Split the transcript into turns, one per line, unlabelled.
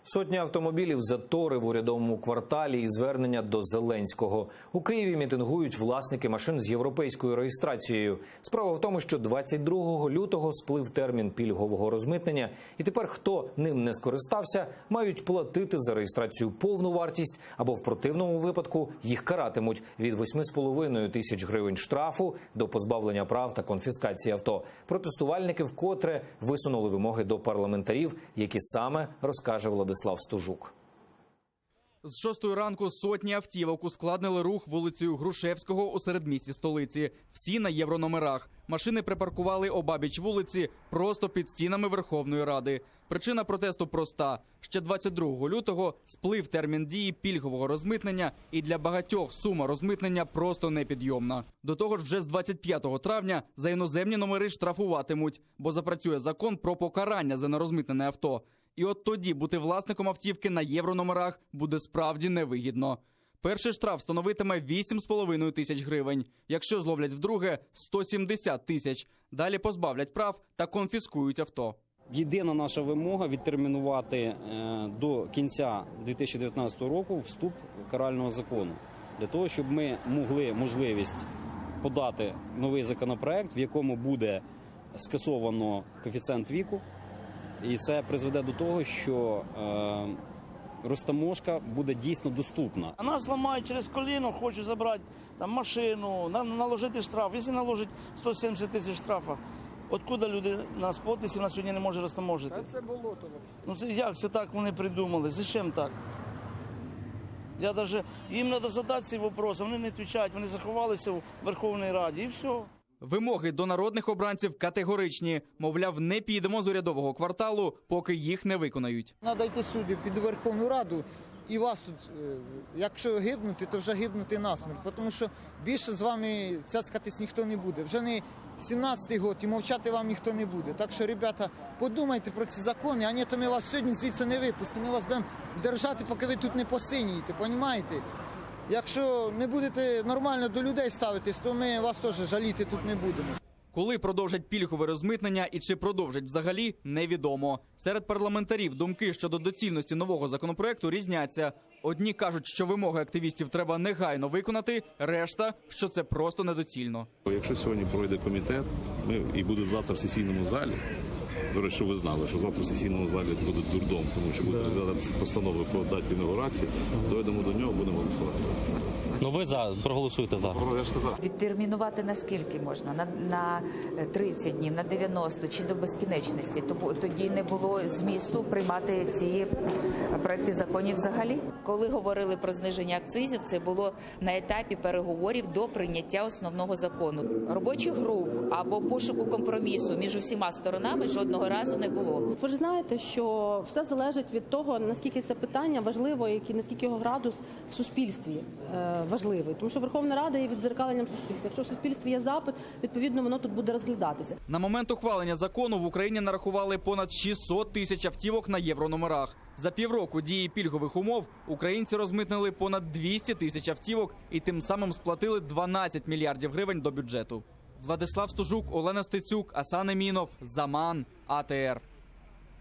Сотні автомобілів, затори в урядовому кварталі і звернення до Зеленського. У Києві мітингують власники машин з європейською реєстрацією. Справа в тому, що 22 лютого сплив термін пільгового розмитнення, і тепер хто ним не скористався, мають платити за реєстрацію повну вартість, або в противному випадку їх каратимуть від 8,5 тисяч гривень штрафу до позбавлення прав та конфіскації авто. Протестувальники вкотре висунули вимоги до парламентарів, які саме розкаже Владислав Стужук.
З 6 ранку сотні автівок ускладнили рух вулицею Грушевського у середмісті столиці. Всі на єврономерах. Машини припаркували обабіч вулиці просто під стінами Верховної Ради. Причина протесту проста. Ще 22 лютого сплив термін дії пільгового розмитнення, і для багатьох сума розмитнення просто непідйомна. До того ж, вже з 25 травня за іноземні номери штрафуватимуть, бо запрацює закон про покарання за нерозмитнене авто. І от тоді бути власником автівки на єврономерах буде справді невигідно. Перший штраф становитиме 8,5 тисяч гривень. Якщо зловлять вдруге – 170 тисяч. Далі позбавлять прав та конфіскують авто.
Єдина наша вимога – відтермінувати до кінця 2019 року вступ карального закону. Для того, щоб ми могли можливість подати новий законопроект, в якому буде скасовано коефіцієнт віку. І це призведе до того, що розтаможка буде дійсно доступна.
А нас ламають через коліно, хочуть забрати там машину, наложити штраф. Якщо наложить 170 тисяч штрафу, откуда люди нас подписи на сьогодні не може розтаможити?
Це болото.
Ну як це так вони придумали? Зачем так? Їм треба задати ці питання, вони не відповідають, вони заховалися в Верховній Раді і все.
Вимоги до народних обранців категоричні. Мовляв, не підемо з урядового кварталу, поки їх не виконають.
Треба йти сюди, під Верховну Раду, і вас тут, якщо гибнути, то вже гибнути насмерть. Тому що більше з вами цяцкатись ніхто не буде. Вже не 17-й год і мовчати вам ніхто не буде. Так що, ребята, подумайте про ці закони, а ні, то ми вас сьогодні звідси не випустимо. Ми вас будемо держати, поки ви тут не посинієте, розумієте? Якщо не будете нормально до людей ставитись, то ми вас теж жаліти тут не будемо.
Коли продовжать пільгове розмитнення і чи продовжать взагалі, невідомо. Серед парламентарів думки щодо доцільності нового законопроекту різняться. Одні кажуть, що вимоги активістів треба негайно виконати, решта, що це просто недоцільно.
Якщо сьогодні пройде комітет і буде завтра в сесійному залі, до речі, що ви знали, що завтра в сесійному залі буде дурдом, тому що будуть розглядатися постанови про дату інаугурації, дойдемо до нього, будемо голосувати.
Ну ви проголосуєте за.
Я ж сказав.
Відтермінувати наскільки можна? На 30 днів, на 90 чи до безкінечності? Тоді не було змісту приймати ці проекти законів взагалі? Коли говорили про зниження акцизів, це було на етапі переговорів до прийняття основного закону. Робочих груп або пошуку компромісу між усіма сторонами жодного разу не було.
Ви ж знаєте, що все залежить від того, наскільки це питання важливо, наскільки його градус в суспільстві важливий. Тому що Верховна Рада є віддзеркаленням суспільства. Якщо в суспільстві є запит, відповідно, воно тут буде розглядатися.
На момент ухвалення закону в Україні нарахували понад 600 тисяч автівок на єврономерах. За півроку дії пільгових умов українці розмитнили понад 200 тисяч автівок і тим самим сплатили 12 мільярдів гривень до бюджету. Владислав Стужук, Олена Стецюк, Асан Емінов, Заман, АТР.